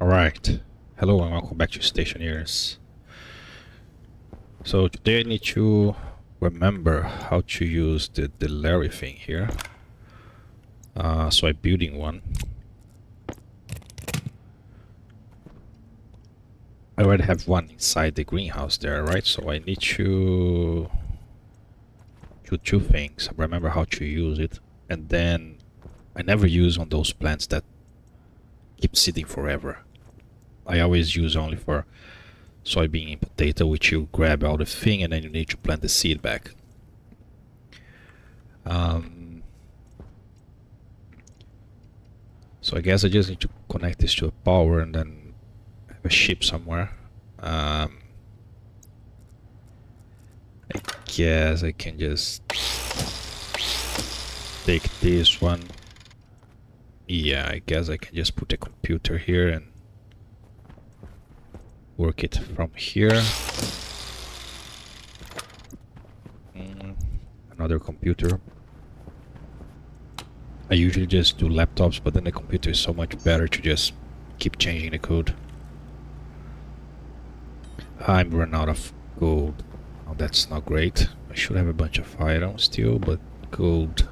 Alright, hello and welcome back to Stationeers. So today I need to remember how to use the Larre thing here. So I'm building one. I already have one inside the greenhouse there, right? So I need to do two things. Remember how to use it, and then I never use on those plants that keep sitting forever. I always use only for soybean and potato, which you grab out the thing and then you need to plant the seed back. So I guess I just need to connect this to a power and then have a ship somewhere. I guess I can just take this one. Yeah, I guess I can just put a computer here and work it from here. Another computer. I usually just do laptops, but then the computer is so much better to just keep changing the code. I'm run out of gold. Oh, that's not great. I should have a bunch of iron still, but gold.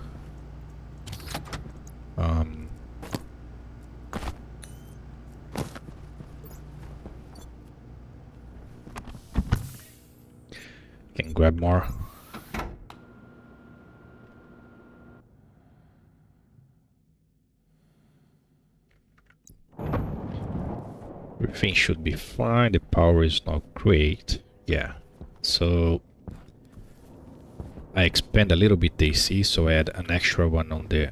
Can grab more. Everything should be fine. The power is not great. Yeah. So I expand a little bit the AC, so I add an extra one on the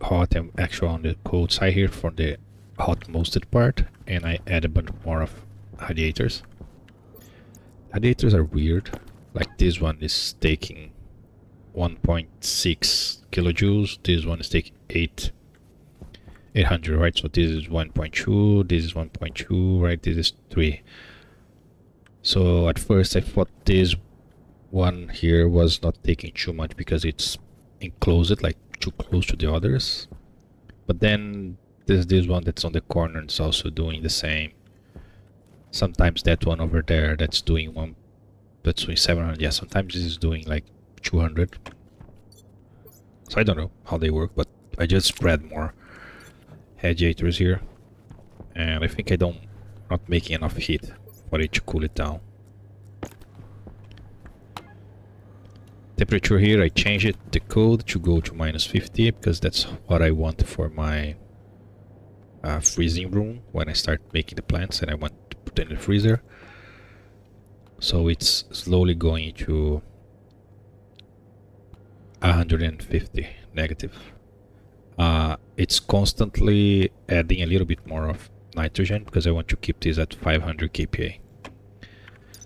hot and extra on the cold side here for the hot mosted part, and I add a bunch more of radiators. Radiators are weird. Like this one is taking 1.6 kilojoules. This one is taking 800, right? So this is 1.2, this is 1.2, right? This is 3. So at first I thought this one here was not taking too much because it's enclosed, like too close to the others. But then there's this one that's on the corner and it's also doing the same. Sometimes that one over there that's doing 700. Yeah, sometimes this is doing like 200. So I don't know how they work, but I just spread more radiators here, and I think not making enough heat for it to cool it down. Temperature here, I change it the code to go to -50 because that's what I want for my freezing room when I start making the plants and I want to put it in the freezer. So it's slowly going to 150 negative. It's constantly adding a little bit more of nitrogen because I want to keep this at 500 kPa.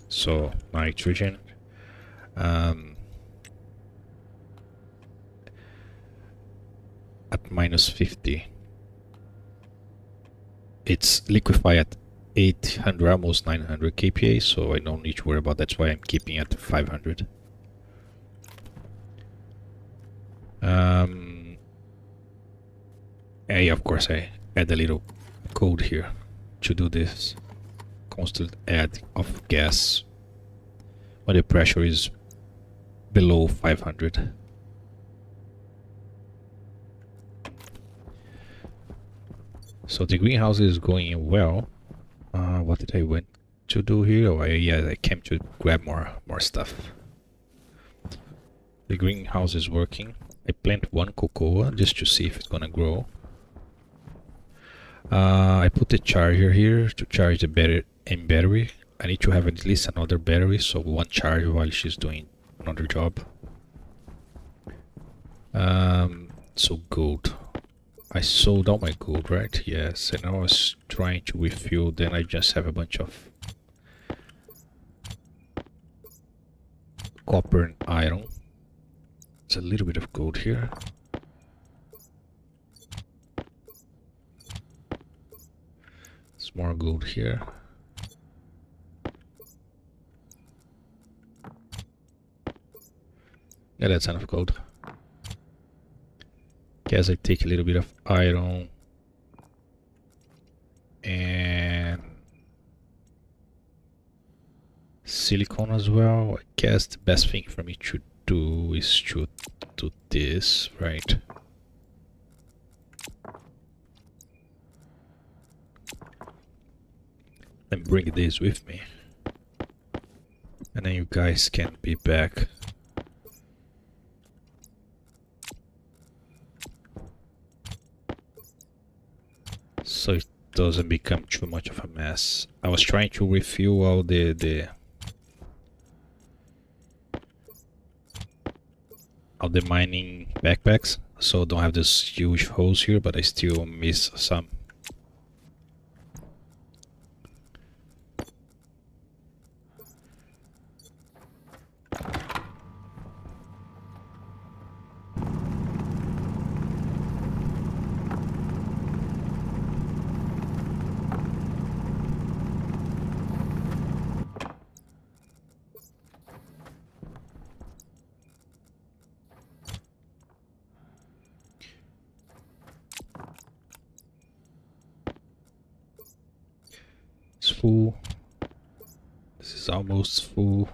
So nitrogen. At -50, it's liquefied at 800, almost 900 kPa, so I don't need to worry about that. That's why I'm keeping at 500. And of course I add a little code here to do this constant add of gas when the pressure is below 500. So the greenhouse is going well. What did I went to do here? Oh, yeah, I came to grab more stuff. The greenhouse is working. I plant one cocoa just to see if it's gonna grow. I put the charger here to charge the battery. I need to have at least another battery, so one charge while she's doing another job. So gold. I sold all my gold, right? Yes, and I was trying to refuel, then I just have a bunch of copper and iron. It's a little bit of gold here. It's more gold here. Yeah, that's enough gold. Guess I take a little bit of iron silicone as well. I guess the best thing for me to do is to do this, right? And bring this with me. And then you guys can be back. So it doesn't become too much of a mess. I was trying to refill all the mining backpacks, so don't have these huge holes here, but I still miss some. It's full. This is almost full.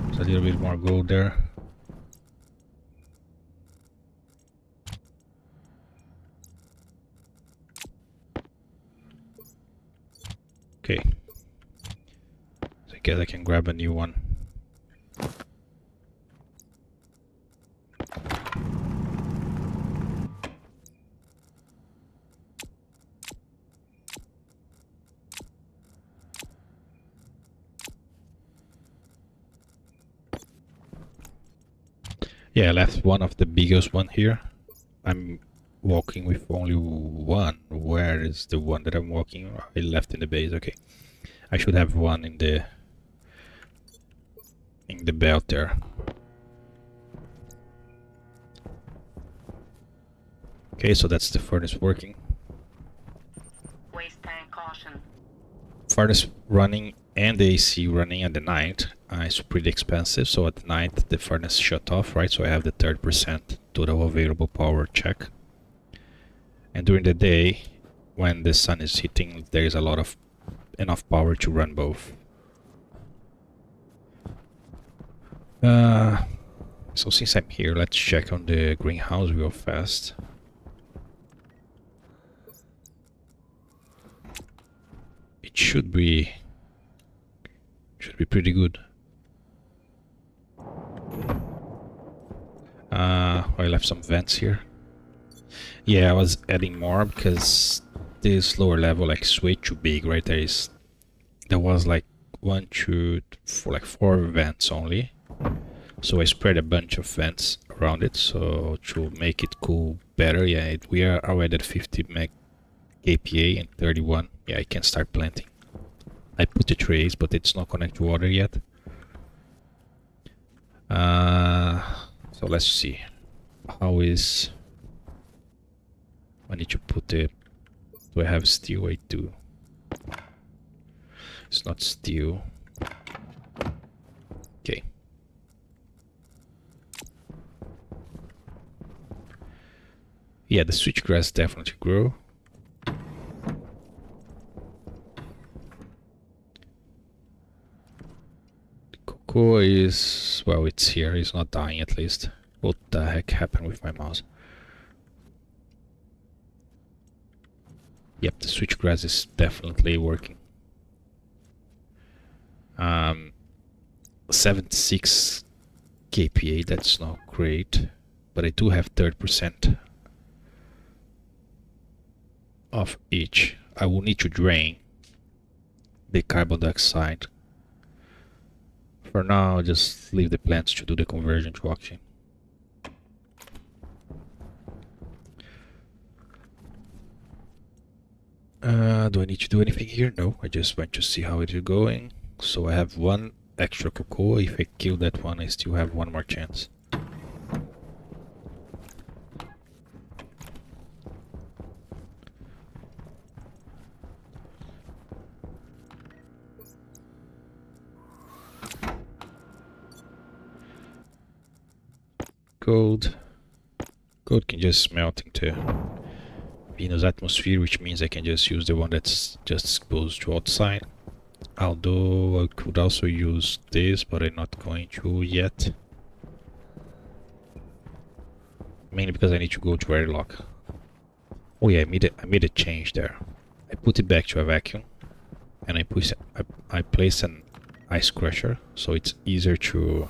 There's a little bit more gold there. Okay. So I guess I can grab a new one. Yeah, I left one of the biggest one here. I'm walking with only one. Where is the one that I'm walking? I left in the base. Okay, I should have one in the belt there. Okay, so that's the furnace working. Waste tank caution. Furnace running and the AC running at the night is pretty expensive, so at night the furnace shut off, right? So I have the 30% total available power check. And during the day, when the sun is hitting, there is a lot of enough power to run both. So since I'm here, let's check on the greenhouse real fast. It should be pretty good. I left some vents here. Yeah, I was adding more because this lower level like is way too big, right? There was like 1, 2, 4, like 4 vents only. So I spread a bunch of vents around it, so to make it cool better. Yeah, we are already at 50 meg kPa and 31. Yeah, I can start planting. I put the trays, but it's not connected to water yet. So let's see. How is... I need to put the... Do I have steel? I do. It's not steel. Okay. Yeah, the switchgrass definitely grow. Cocoa is... well, it's here. It's not dying at least. What the heck happened with my mouse? Yep, the switchgrass is definitely working. 76 kPa, that's not great. But I do have 30% of each. I will need to drain the carbon dioxide. For now, I'll just leave the plants to do the conversion to oxygen. Do I need to do anything here? No, I just want to see how it is going. So I have one extra cocoa. If I kill that one, I still have one more chance. Gold. Gold can just smelt into Venus atmosphere, which means I can just use the one that's just exposed to outside. Although I could also use this, but I'm not going to yet. Mainly because I need to go to airlock. Oh yeah, I made a change there. I put it back to a vacuum, and I place an ice crusher, so it's easier to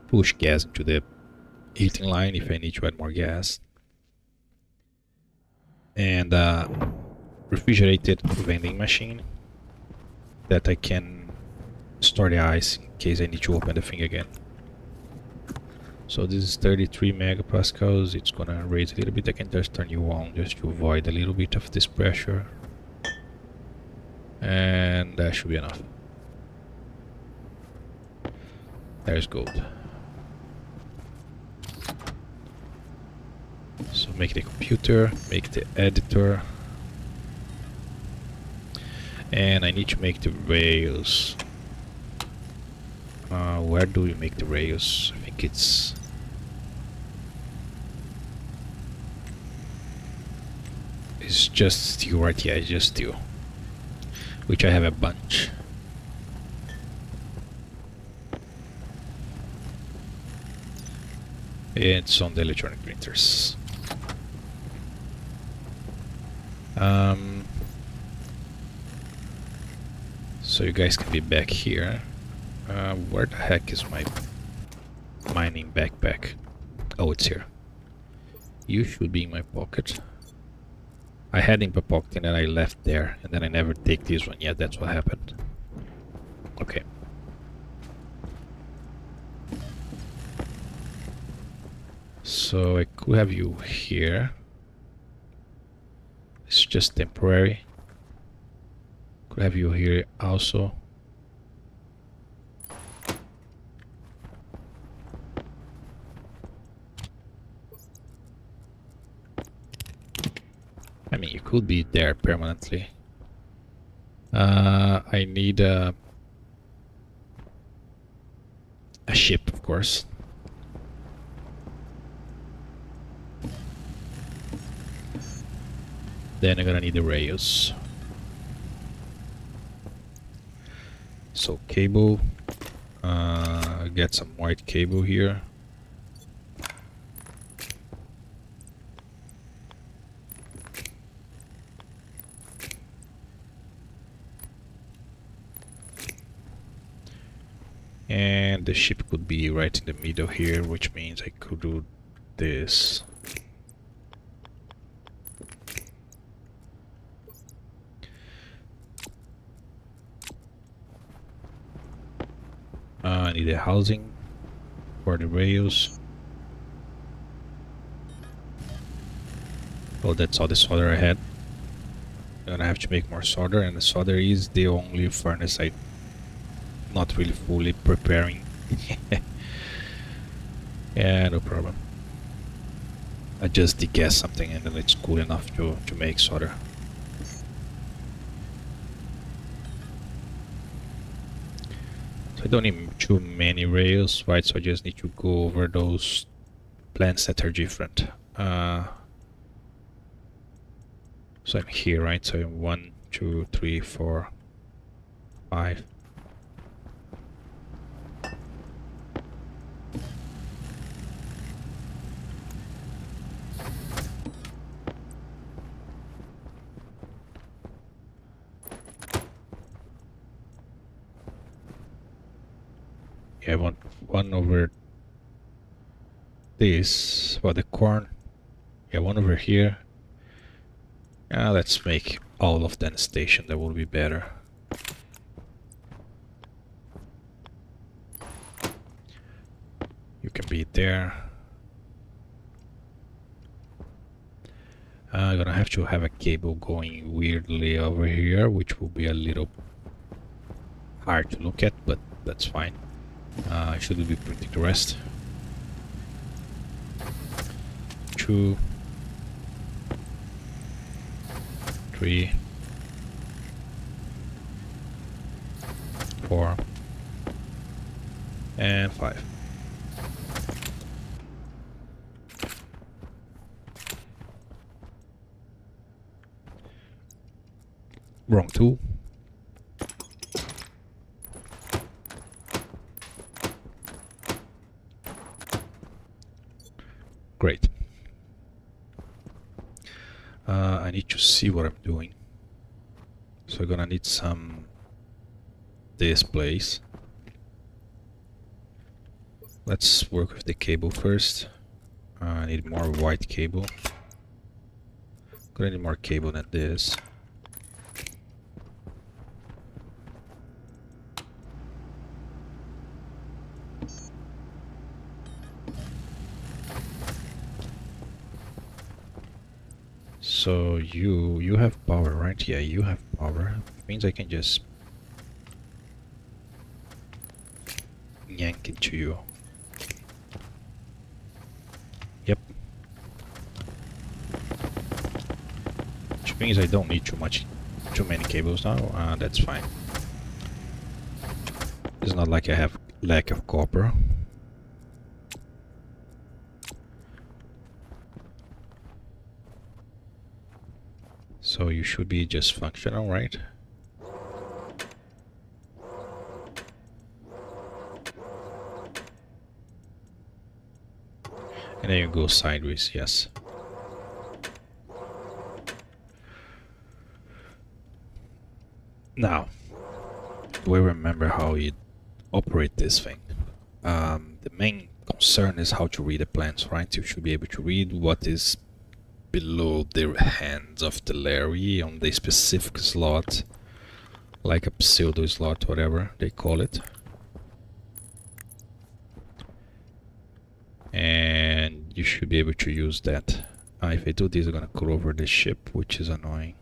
push gas into the heating line if I need to add more gas. And refrigerated vending machine that I can store the ice in case I need to open the thing again. So this is 33 megapascals. It's gonna raise a little bit. I can just turn you on just to avoid a little bit of this pressure. And that should be enough. There's gold. So make the computer, make the editor. And I need to make the rails. Where do we make the rails? I think it's... It's just steel, right? Yeah, it's just steel. Which I have a bunch. It's on the electronic printers. So you guys can be back here. Where the heck is my mining backpack? Oh, it's here. You should be in my pocket. I had in my pocket and then I left there, and then I never take this one yet. That's what happened. Okay. So I could have you here. It's just temporary. Could have you here also. I mean, you could be there permanently. I need a ship, of course. Then I'm gonna need the rails. So cable. Get some white cable here. And the ship could be right in the middle here, which means I could do this. I need a housing for the rails. Oh, that's all the solder I had. I'm gonna have to make more solder, and the solder is the only furnace I not really fully preparing. Yeah, no problem. I just degas something and then it's cool enough to make solder. So I don't need too many rails, right? So I just need to go over those plants that are different. So I'm here, right? So 1, 2, 3, 4, 5. Yeah, I want one over this, for the corn. Yeah, one over here. Let's make all of them station, that will be better. You can be there. I'm gonna have to have a cable going weirdly over here, which will be a little hard to look at, but that's fine. I should be printing the rest. 2, 3, 4, and 5. Wrong tool. Great. I need to see what I'm doing. So I'm gonna need some displays. Let's work with the cable first. I need more white cable. Gonna need more cable than this. So you have power, right? Yeah, you have power. Means I can just yank into you. Yep. Which means I don't need too many cables now. That's fine. It's not like I have lack of copper. So you should be just functional, right? And then you go sideways, yes. Now, do I remember how you operate this thing? The main concern is how to read the plans, right? You should be able to read what is below the hands of the Larre on the specific slot, like a pseudo slot, whatever they call it. And you should be able to use that. If I do this, I'm gonna go over the ship, which is annoying.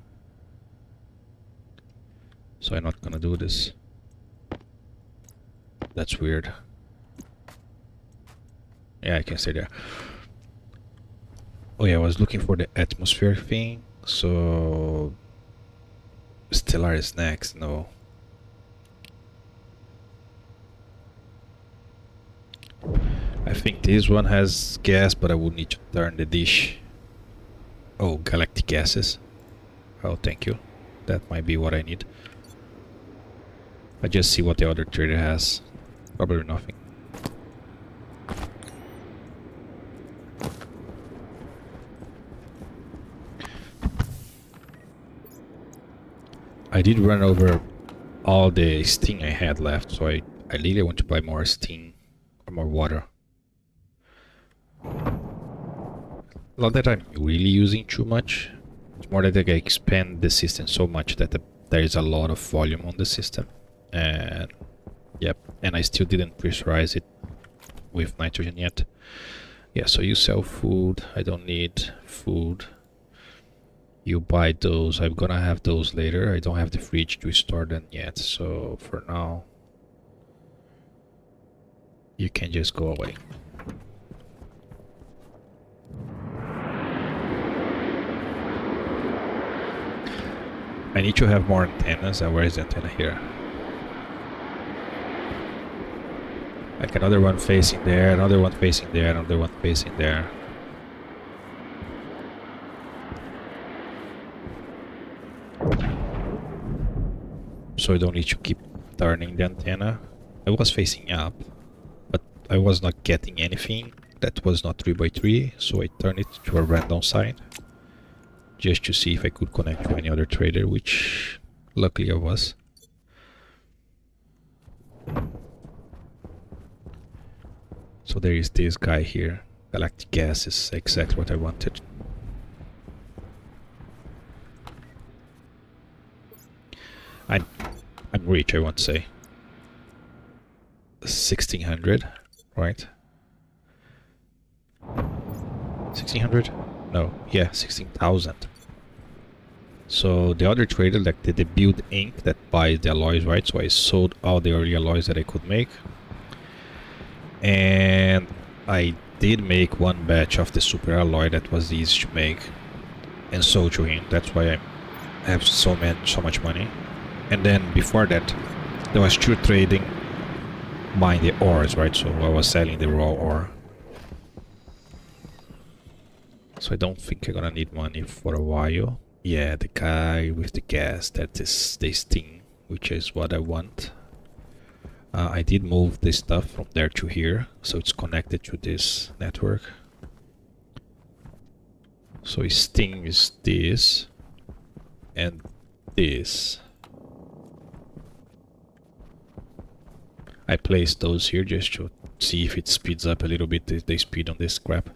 So I'm not gonna do this. That's weird. Yeah, I can stay there. Oh yeah, I was looking for the atmosphere thing, so... Stellar is next, no. I think this one has gas, but I would need to turn the dish. Oh, galactic gases. Oh, thank you. That might be what I need. I just see what the other trader has. Probably nothing. I did run over all the steam I had left, so I really want to buy more steam or more water. Not that I'm really using too much. It's more that I expand the system so much that there is a lot of volume on the system. And yep, and I still didn't pressurize it with nitrogen yet. Yeah, so you sell food. I don't need food. You buy those. I'm gonna have those later. I don't have the fridge to store them yet, so for now you can just go away. I need to have more antennas. Where is the antenna? Here. Like another one facing there, another one facing there, another one facing there. So I don't need to keep turning the antenna. I was facing up, but I was not getting anything that was not 3x3, so I turned it to a random side just to see if I could connect to any other trader, which luckily I was. So there is this guy here. Galactic gas is exactly what I wanted. I'm rich, I won't say. 1600, right? 1600? No, yeah, 16,000. So the other trader, like the Build Inc. that buys the alloys, right? So I sold all the early alloys that I could make. And I did make one batch of the super alloy that was easy to make and sold to him. That's why I have so much money. And then before that, there was true trading buying the ores, right? So I was selling the raw ore. So I don't think I'm gonna need money for a while. Yeah, the guy with the gas, that is this thing, which is what I want. I did move this stuff from there to here, so it's connected to this network. So his thing is this and this. I placed those here just to see if it speeds up a little bit the speed on this crap.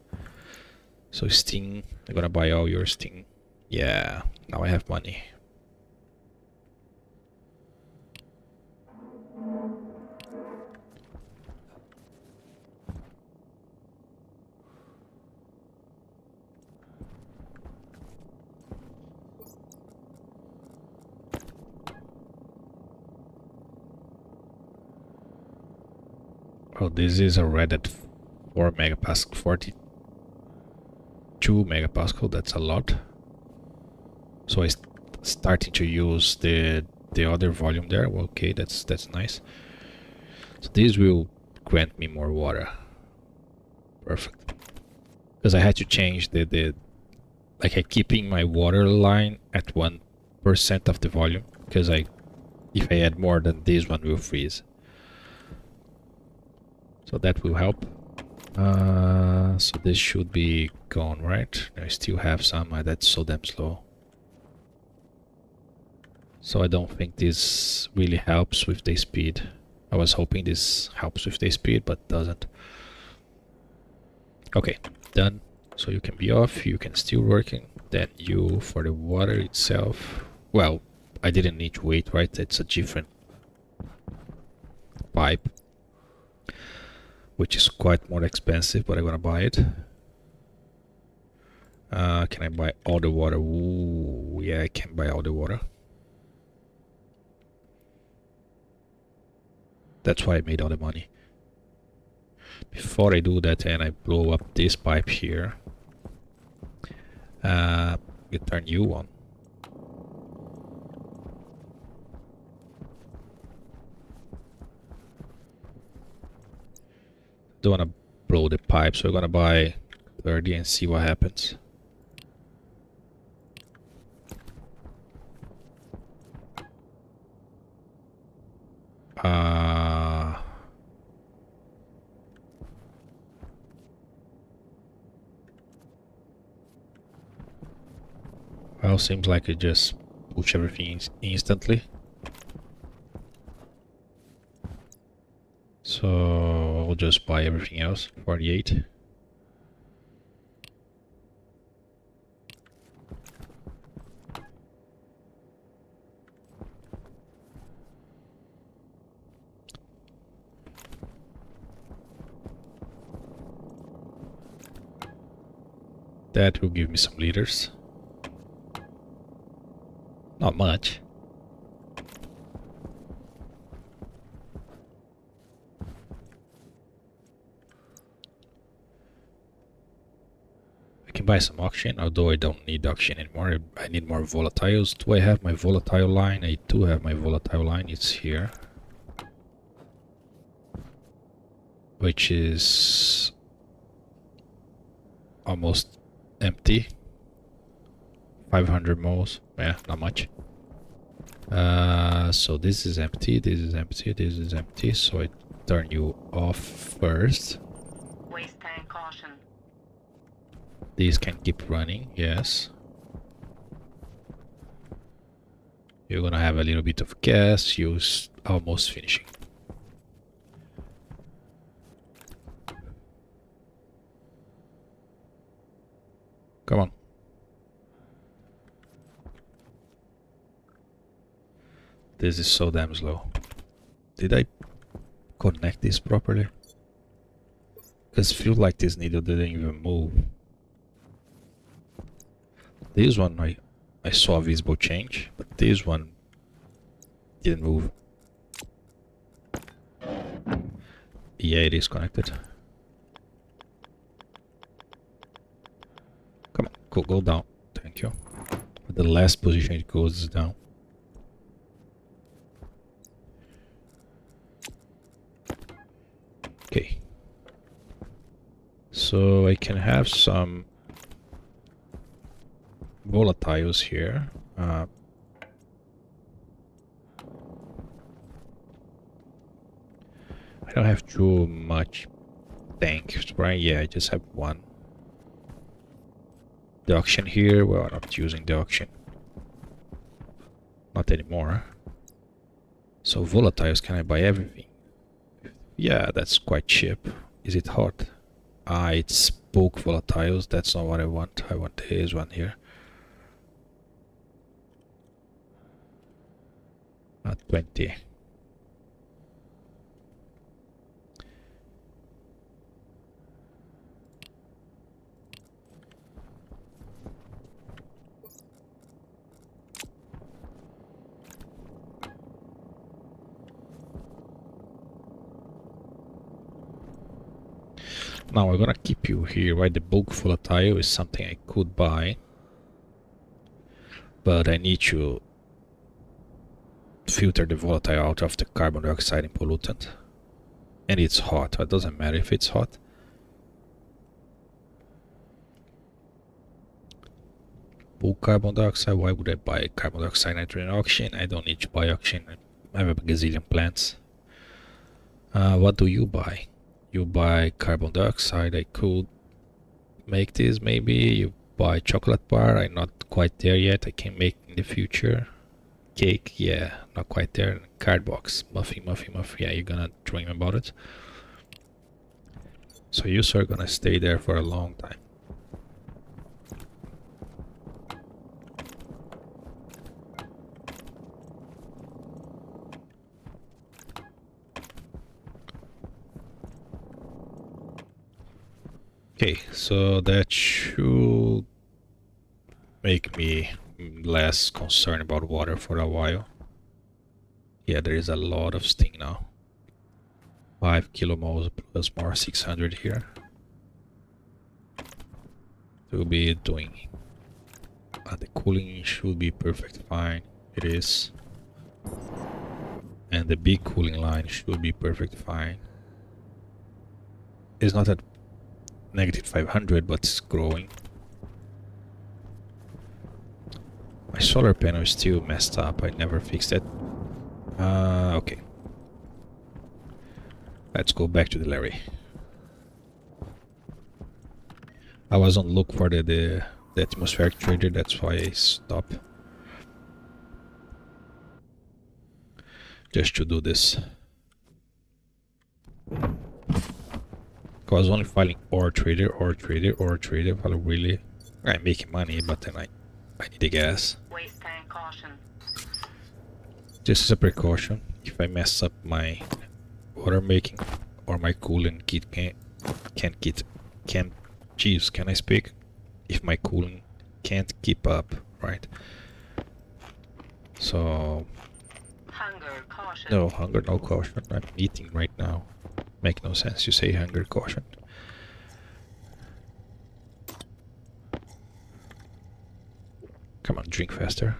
So Sting, I'm gonna buy all your Sting. Yeah, now I have money. Oh, this is a red at 4 megapascal, 42 megapascal, that's a lot. So I starting to use the other volume there. Well, okay, that's nice. So this will grant me more water. Perfect. Because I had to change the like I keeping my water line at 1% of the volume, because if I add more, then this one will freeze. So that will help. So this should be gone, right? I still have some. That's so damn slow. So I don't think this really helps with the speed. I was hoping this helps with the speed, but doesn't. Okay, done. So you can be off, you can still working. Then you, for the water itself, well, I didn't need to wait, right? It's a different pipe, which is quite more expensive, but I'm gonna buy it. Can I buy all the water? Ooh, yeah, I can buy all the water. That's why I made all the money. Before I do that and I blow up this pipe here, you turn you on. Don't wanna blow the pipe, so we're gonna buy 30 and see what happens. Well, seems like it just push everything instantly. So I'll just buy everything else. 48. That will give me some liters. Not much. I can buy some oxygen, although I don't need oxygen anymore. I need more volatiles. Do I have my volatile line? I do have my volatile line. It's here. Which is almost empty. 500 moles. Yeah, not much. So this is empty, this is empty, this is empty. So I turn you off first. Waste tank caution. These can keep running, yes. You're gonna have a little bit of gas. You're almost finishing. Come on. This is so damn slow. Did I connect this properly? Because feel like this needle didn't even move. This one I saw a visible change, but this one didn't move. Yeah, it is connected. Come on, go down. Thank you. But the last position it goes is down. Okay. So I can have some volatiles here. I don't have too much tanks, right? Yeah, I just have one. The auction here, well, I'm not using the auction. Not anymore. So volatiles, can I buy everything? Yeah, that's quite cheap. Is it hot? Ah, it's bulk volatiles. That's not what I want. I want this one here. 20. Now we're gonna keep you here, right? The bulk volatile is something I could buy, but I need to filter the volatile out of the carbon dioxide and pollutant. And it's hot. It doesn't matter if it's hot. Bulk carbon dioxide. Why would I buy carbon dioxide nitrogen auction? I don't need to buy auction. I have a gazillion plants. What do you buy? You buy carbon dioxide. I could make this maybe. You buy chocolate bar. I'm not quite there yet. I can make in the future. Cake, yeah, not quite there. Card box, muffin. Yeah, you're gonna dream about it. So you are gonna stay there for a long time. Okay, so that should make me less concerned about water for a while. Yeah, there is a lot of sting now. 5 kilomoles plus more 600 here. To be doing. The cooling should be perfect fine. It is. And the big cooling line should be perfect fine. It's not at negative 500, but it's growing. My solar panel is still messed up. I never fixed it. Okay. Let's go back to the Larre. I was on look for the atmospheric trader, that's why I stopped. Just to do this. I was only filing ore trader. Well, really, I'm making money, but then I need the gas. Waste tank caution. Just as a precaution, if I mess up my water making or my cooling kit can I speak? If my cooling can't keep up, right? So Hunger caution. no hunger, no caution. I'm eating right now. Make no sense you say hunger caution. Come on, drink faster.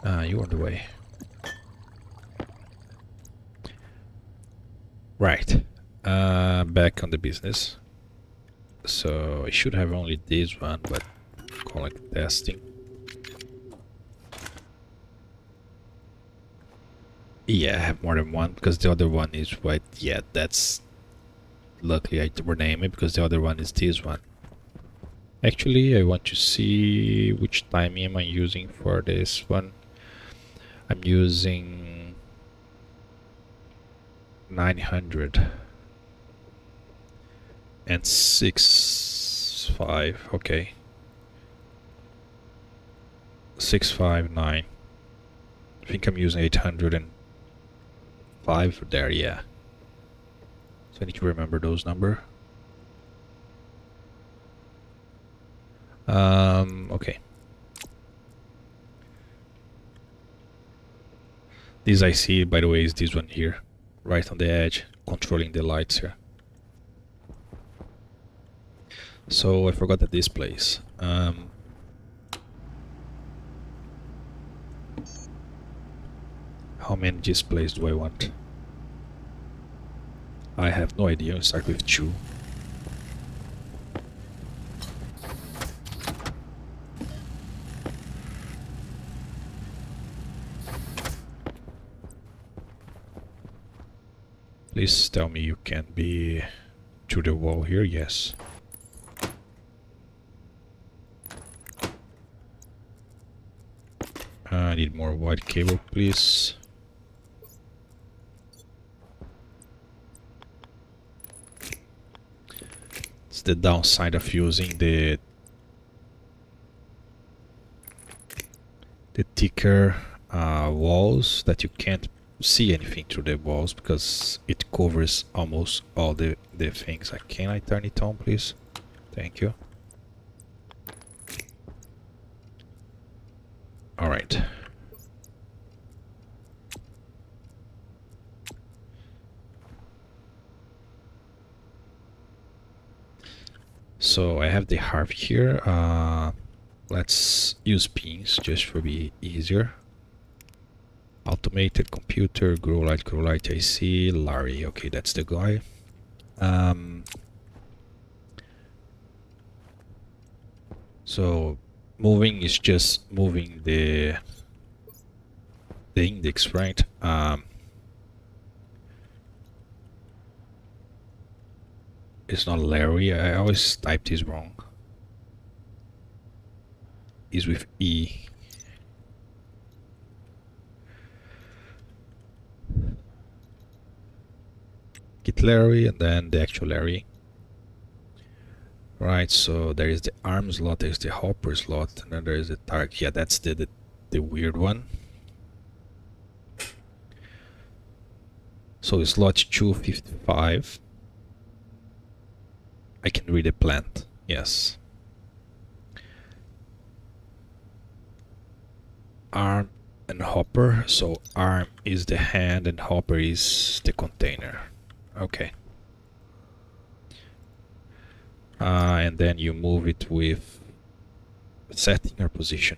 You're on the way. Right. Back on the business. So I should have only this one, but collect testing. Yeah, I have more than one because the other one is right. Yeah, that's luckily I rename it because the other one is this one. Actually, I want to see which timing am I using for this one. I'm using 900 and 65. Okay, 659. I think I'm using 805 there. Yeah. So I need to remember those number. Okay. This I see, by the way, is this one here, right on the edge, controlling the lights here. So I forgot the displays. How many displays do I want? I have no idea. I'll start with 2. Please tell me you can be through the wall here. Yes. I need more white cable, please. It's the downside of using the thicker walls, that you can't see anything through the walls because it covers almost all the things. Can I turn it on, please? Thank you. All right. So I have the harp here. Let's use pins just for be easier. Automated computer, grow light AC, Larre. Okay, that's the guy. So moving is just moving the index, right? It's not Larry. I always type this wrong. Is with E. Get Larry and then the actual Larry. Right, so there is the arm slot, there's the hopper slot, and then there is the target. Yeah, that's the weird one. So slot 255. I can read a plant. Yes. Arm and hopper. So arm is the hand and hopper is the container. Okay. And then you move it with setting or position.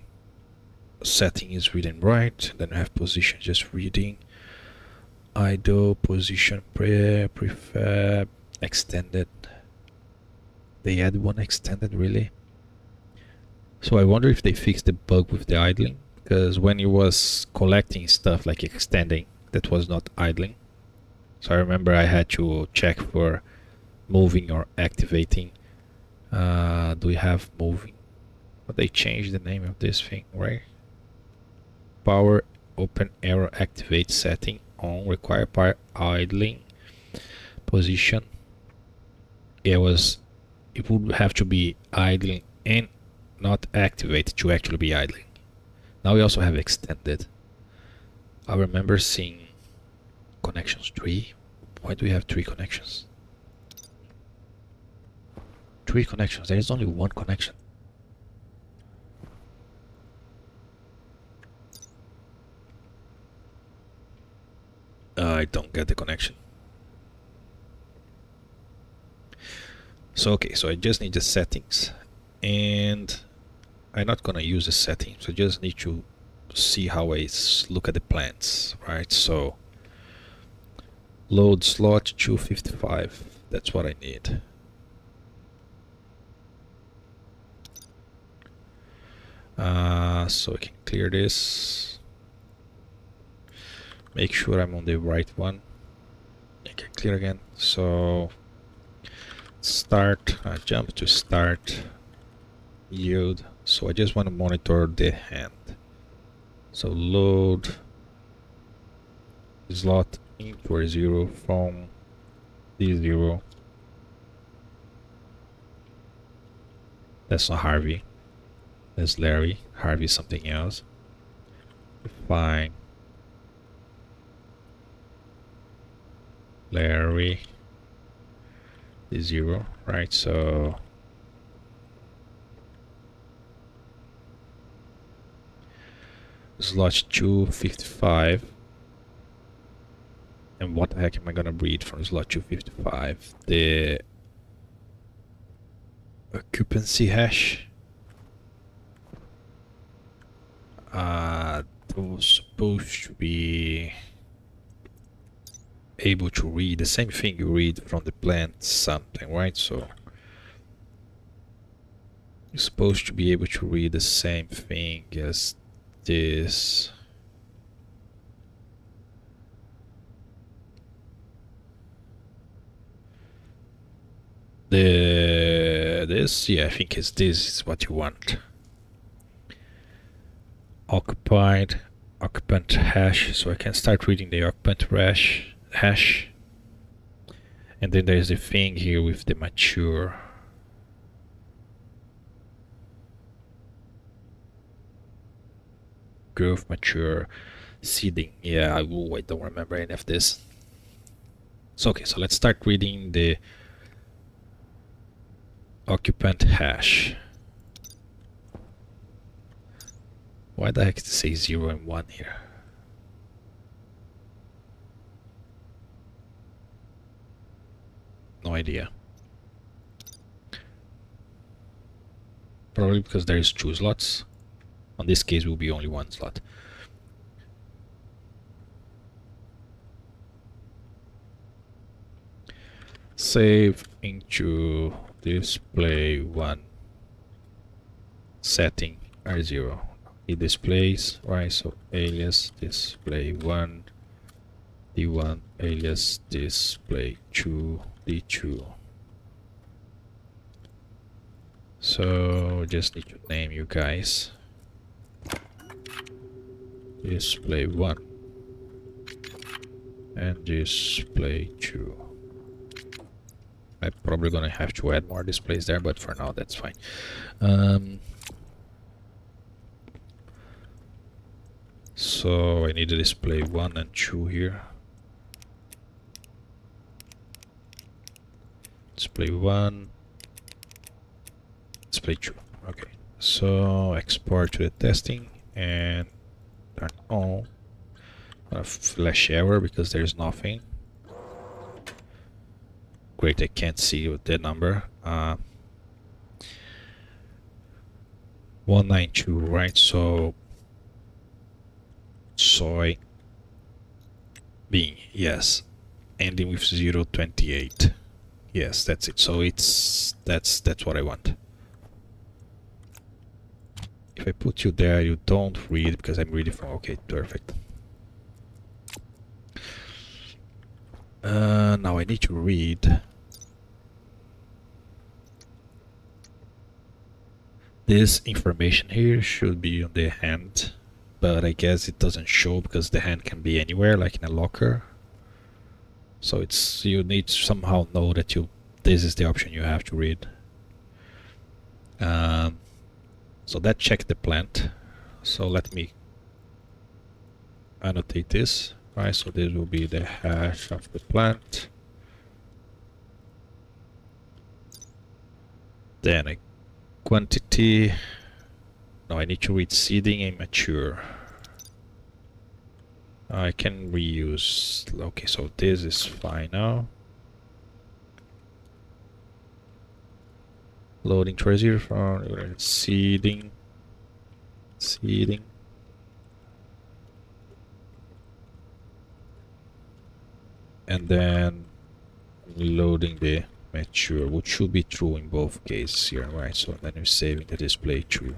Setting is reading right, then I have position just reading. Idle, position, prefab, extended. They add one extended, really? So I wonder if they fixed the bug with the idling, because when it was collecting stuff like extending, that was not idling. So I remember I had to check for moving or activating. Do we have moving? But they changed the name of this thing, right? Power open arrow activate setting on require power idling position. It would have to be idling and not activate to actually be idling. Now we also have extended. I remember seeing connections 3. Why do we have 3 connections? 3 connections. There is only 1 connection. I don't get the connection. So okay, so I just need the settings, and I'm not gonna use the settings. I just need to see how I look at the plants, right? So load slot 255. That's what I need. So I can clear this. Make sure I'm on the right one. I can clear again. So start, jump to start, yield. So I just want to monitor the hand. So load slot int or 0 from D0. That's not Harvey. That's Larry. Harvey something else. Fine. Larry. D0, right? So slot 255. And what the heck am I gonna read from slot 255? The occupancy hash. Those supposed to be able to read the same thing you read from the plant something, right? So you're supposed to be able to read the same thing as this. This, yeah, I think it's this is what you want. Occupied, occupant hash, so I can start reading the occupant hash. And then there's the thing here with the mature. Growth, mature, seeding. Yeah, I don't remember any of this. So okay, so let's start reading the occupant hash. Why the heck does it say 0 and 1 here? No idea. Probably because there is 2 slots. On this case will be only 1 slot. Save into display 1 setting R0. It displays, right? So alias display 1 D1 alias display 2 D2. So just need to name you guys. Display 1 and display 2. I'm probably gonna have to add more displays there, but for now that's fine. So I need to display 1 and 2 here. Display 1, display 2. Okay, so export to the testing and turn on. Flash error because there's nothing. Great, I can't see the number. 192, right? So soy bean, yes, ending with 028. Yes, that's it. So that's what I want. If I put you there, you don't read because I'm reading from. Okay, perfect. Now I need to read this information here. Should be on the hand, but I guess it doesn't show because the hand can be anywhere, like in a locker. So it's you need to somehow know that this is the option you have to read. So that checked the plant. So let me annotate this. Right, so this will be the hash of the plant. Then a quantity. No, I need to read seeding and mature. I can reuse. Okay, so this is fine now. Loading treasure from seeding. And then loading the mature, which should be true in both cases here, right? So then you're saving the display true.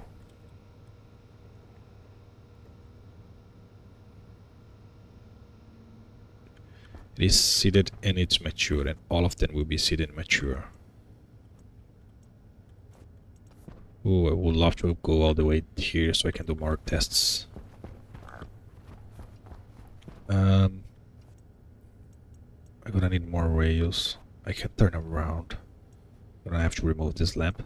It is seeded and it's mature, and all of them will be seeded and mature. Ooh, I would love to go all the way here so I can do more tests. I'm gonna need more rails. I can turn around. I'm gonna have to remove this lamp.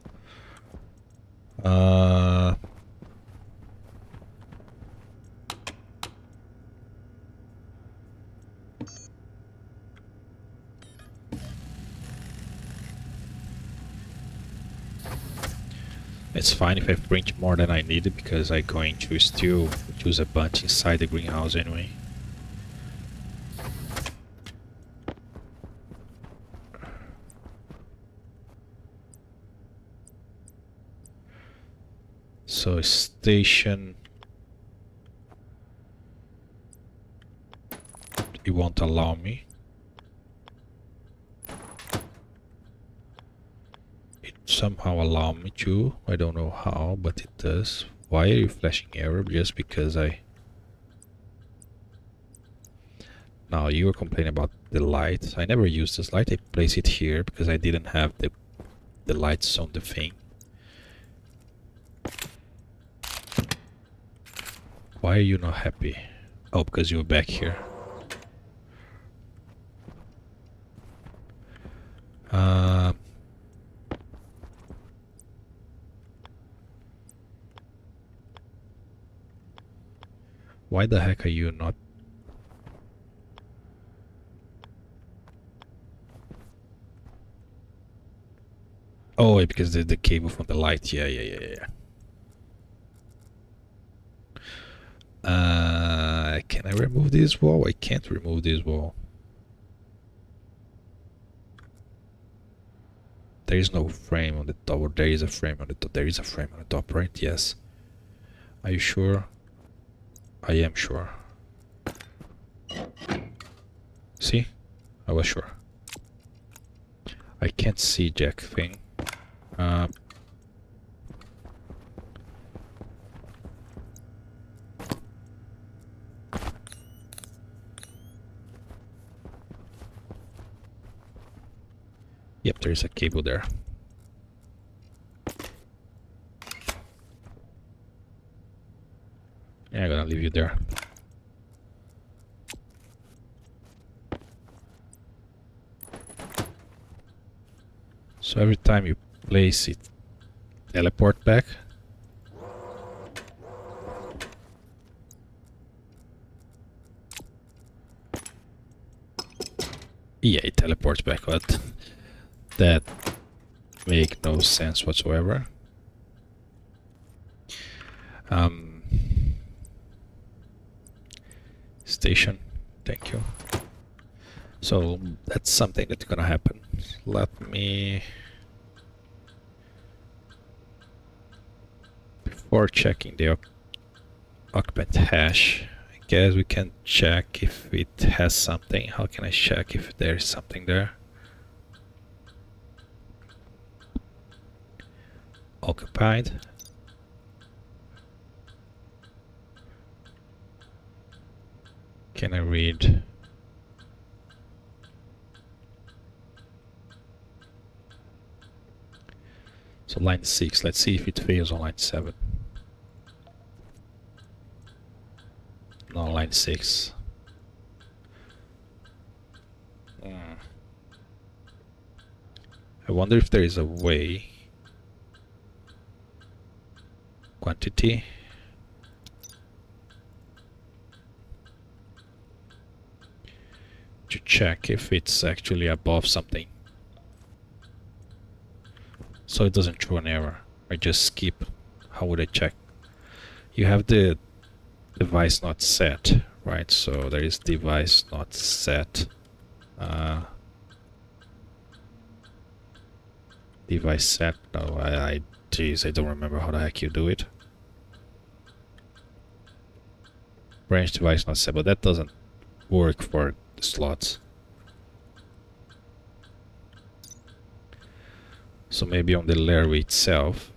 It's fine if I print more than I needed because I'm going to still use a bunch inside the greenhouse anyway. So station, it won't allow me. somehow allow me to. I don't know how, but it does. Why are you flashing error? Just because I... Now you were complaining about the light. I never used this light. I placed it here because I didn't have the lights on the thing. Why are you not happy? Oh, because you were back here. Why the heck are you not... Oh, because the cable from the light. Yeah. Can I remove this wall? I can't remove this wall. There is no frame on the top, or there is a frame on the top. There is a frame on the top, right? Yes. Are you sure? I am sure. See? I was sure. I can't see jack thing. Yep, there is a cable there. Yeah, I'm gonna leave you there. So every time you place it, teleport back. Yeah, it teleports back, but that make no sense whatsoever. Station, thank you. So that's something that's gonna happen. Let me... Before checking the occupant hash, I guess we can check if it has something. How can I check if there's something there? Occupied. Can I read? So line 6, let's see if it fails on line 7. No, line 6. I wonder if there is a way. Quantity. To check if it's actually above something. So it doesn't show an error. I just skip. How would I check? You have the device not set, right? So there is device not set. Device set. No, geez, I don't remember how the heck you do it. Branch device not set, but that doesn't work for the slots. So maybe on the Larre itself.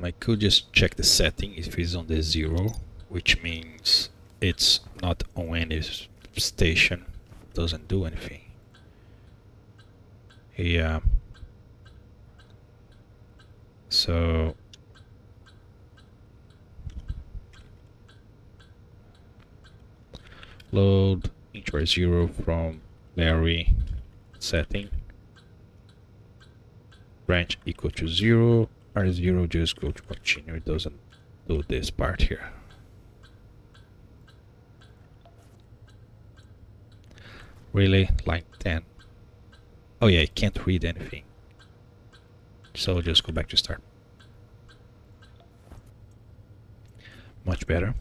I could just check the setting if it's on the 0, which means it's not on any station, doesn't do anything. Yeah. So load integer 0 from Larre setting. Branch equal to 0. R0 just go to continue. It doesn't do this part here. Really? Line 10. Oh yeah, I can't read anything. So just go back to start. Much better.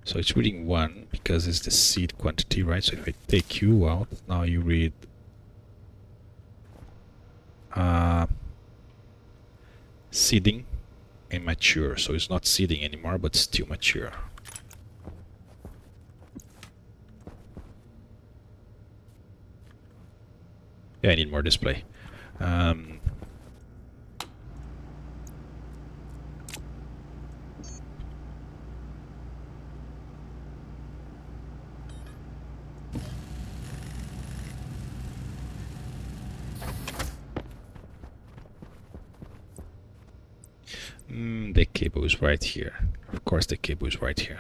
So it's reading 1 because it's the seed quantity, right? So if I take you out, now you read seeding and mature. So it's not seeding anymore, but still mature. Yeah, I need more display. The cable is right here. Of course, the cable is right here.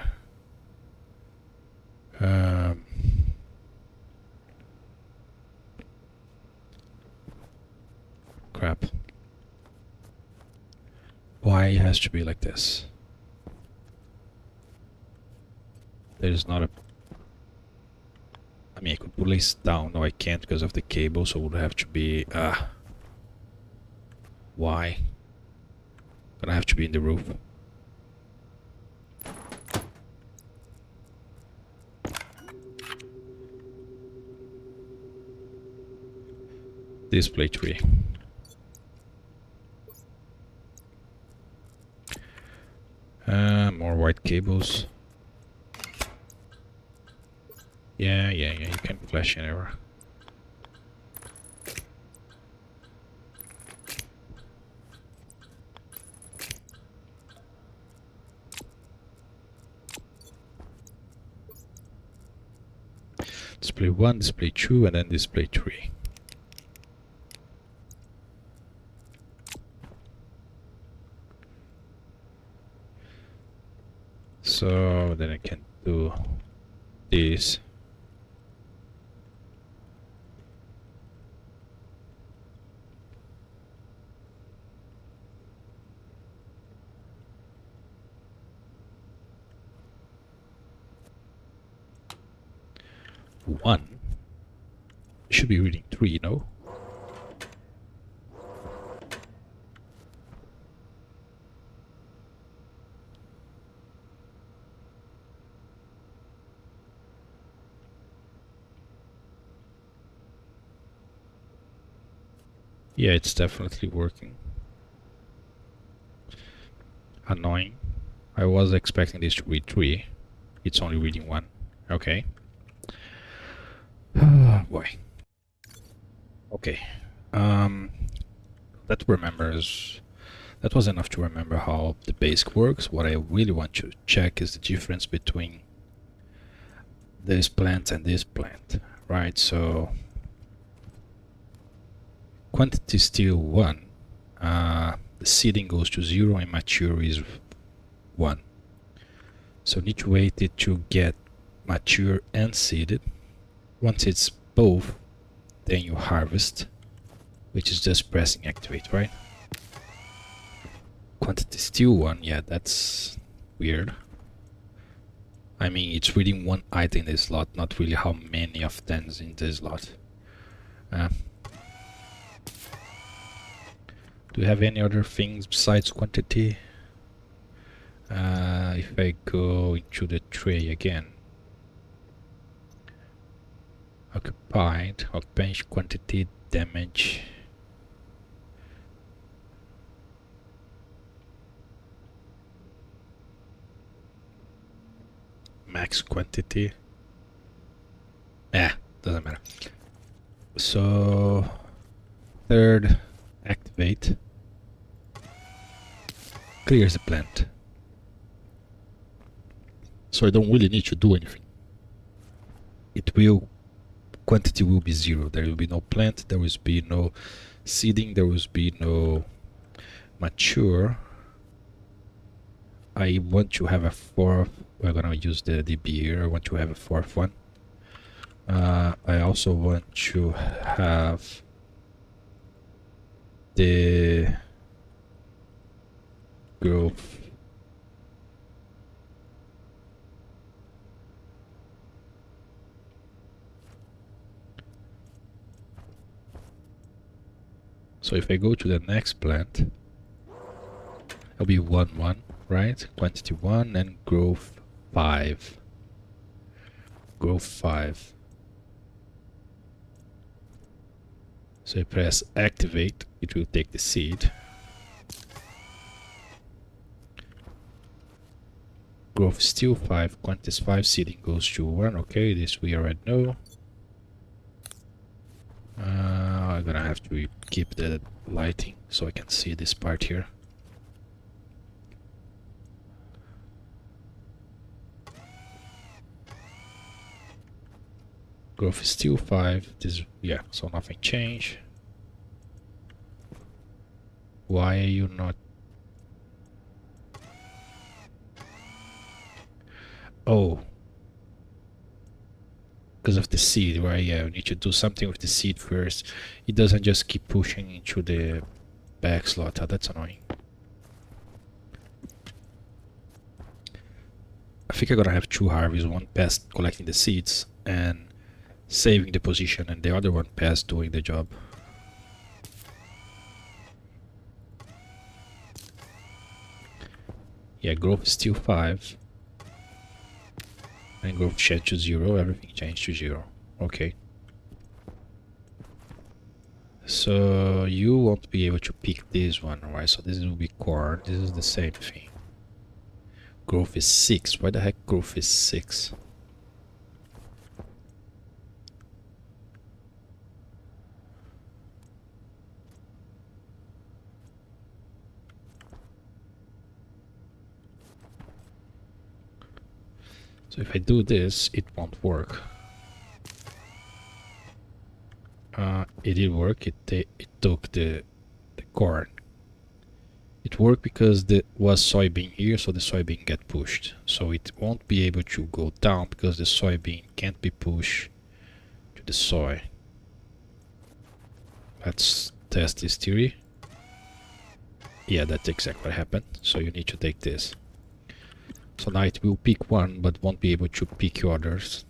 Crap. Why it has to be like this? There's not a... I mean, I could place down. No, I can't because of the cable, so it would have to be... Why? Gonna have to be in the roof. Display tree. More white cables. Yeah, you can flash anywhere. Display 1, display 2, and then display 3. So then I can do this. One should be reading 3, no? Yeah, it's definitely working. Annoying. I was expecting this to read 3. It's only reading 1. Okay. Oh boy. Okay. That was enough to remember how the basic works. What I really want to check is the difference between this plant and this plant, right? So quantity is still 1. The seeding goes to 0 and mature is 1. So need to wait it to get mature and seeded. Once it's both, then you harvest, which is just pressing activate, right? Quantity still 1, yeah, that's weird. I mean, it's reading 1 item in this slot, not really how many of them is in this slot. Do you have any other things besides quantity? If I go into the tray again, occupied, occupation, quantity, damage. Max quantity. Doesn't matter. So, third, activate. Clears the plant. So I don't really need to do anything. Quantity will be 0. There will be no plant, there will be no seeding, there will be no mature. I want to have a 4th. We're gonna use the DB here. I want to have a 4th one. I also want to have the growth. So if I go to the next plant, it'll be 1, 1, right? Quantity 1 and growth 5. Growth 5. So I press activate. it will take the seed. Growth is still 5, quantity is 5, seeding goes to 1. Okay, this we already know. I'm gonna have to keep the lighting so I can see this part here. Growth is still 5. This, yeah, so nothing changed. Why are you not? Oh, because of the seed, right? Yeah, we need to do something with the seed first. It doesn't just keep pushing into the back slot. Oh, that's annoying. I think I'm gonna have 2 harvests, one past collecting the seeds and saving the position, and the other one past doing the job. Yeah, growth is still 5. And growth changed to 0, everything changed to 0. Okay. So you won't be able to pick this one, right? So this will be corn. This is the same thing. Growth is 6. Why the heck growth is 6? So if I do this, it won't work. It did work. It took the corn. It worked because there was soybean here, so the soybean get pushed. So it won't be able to go down because the soybean can't be pushed to the soy. Let's test this theory. Yeah, that's exactly what happened. So you need to take this. So now it will pick one, but won't be able to pick others.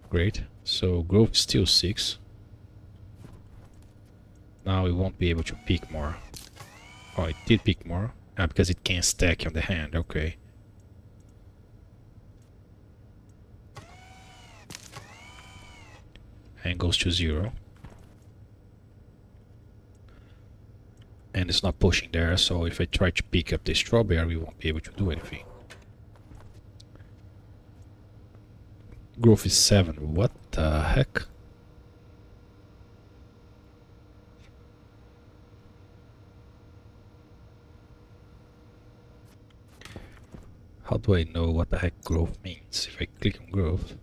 Great. So growth is still 6. Now it won't be able to pick more. Oh, it did pick more. Because it can't stack on the hand. Okay. And goes to 0. And it's not pushing there, so if I try to pick up the strawberry, we won't be able to do anything. Growth is 7. What the heck? How do I know what the heck growth means? If I click on growth,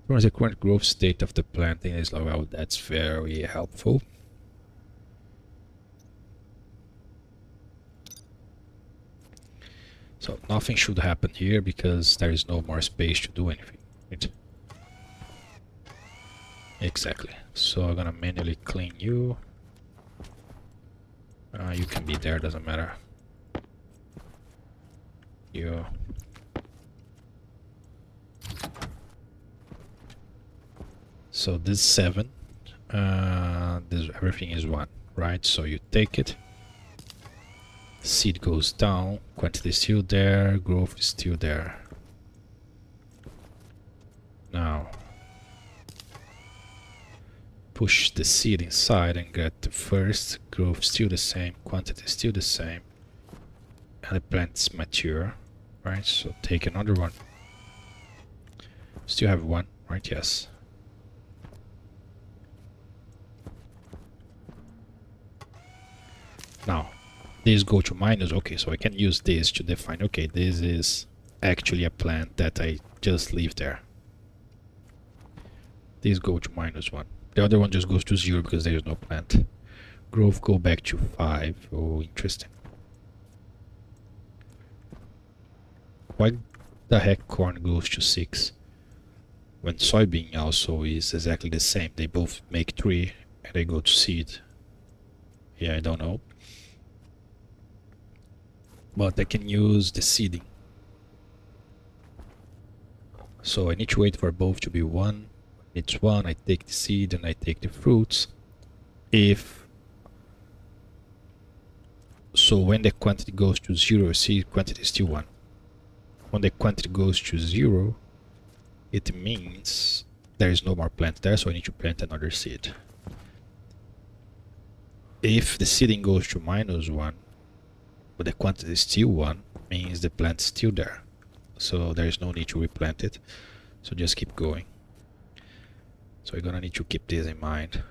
the current growth state of the planting is like, well, that's very helpful. So nothing should happen here because there is no more space to do anything. Right? Exactly. So I'm gonna manually clean you. You can be there, doesn't matter. You. So this 7. This everything is 1, right? So you take it. Seed goes down, quantity is still there, growth is still there. Now push the seed inside and get the first, growth still the same, quantity still the same, and the plant's mature, right? So take another one. Still have 1, right? Yes. Now these go to minus. Okay, so I can use this to define, okay, this is actually a plant that I just leave there. These go to -1. The other one just goes to 0 because there is no plant. Growth go back to 5. Oh, interesting. Why the heck corn goes to 6? When soybean also is exactly the same. They both make 3 and they go to seed. Yeah, I don't know. But I can use the seeding. So I need to wait for both to be 1. It's 1, I take the seed and I take the fruits. So when the quantity goes to 0, seed quantity is still 1. When the quantity goes to 0, it means there is no more plant there, so I need to plant another seed. If the seeding goes to -1, but the quantity is still 1, means the plant is still there. So there is no need to replant it. So just keep going. So you're gonna need to keep this in mind.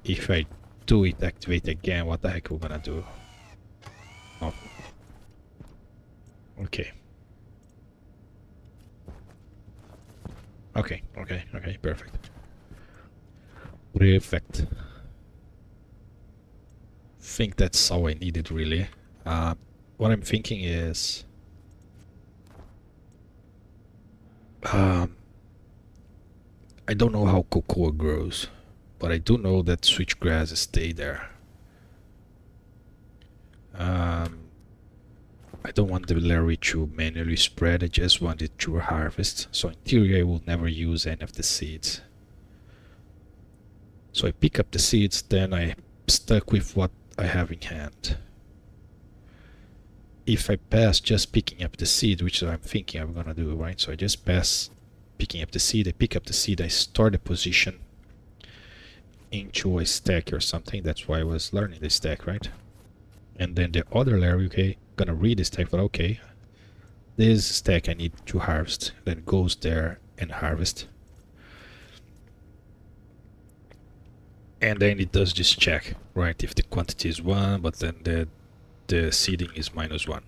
If I do it activate again, what the heck we're gonna do? Oh. Okay. Okay, perfect. Perfect. Think that's all I needed really. What I'm thinking is I don't know how cocoa grows, but I do know that switchgrass stay there. I don't want the Larre to manually spread, I just want it to harvest. So in theory I will never use any of the seeds. So I pick up the seeds, then I stuck with what I have in hand. If I pass just picking up the seed, which I'm thinking I'm gonna do, right? So I just pass picking up the seed, I pick up the seed, I store the position into a stack or something. That's why I was learning the stack, right? And then the other Larre, okay, gonna read the stack, but okay, this stack I need to harvest, then goes there and harvest. And then it does this check, right? If the quantity is 1, but then the seeding is -1.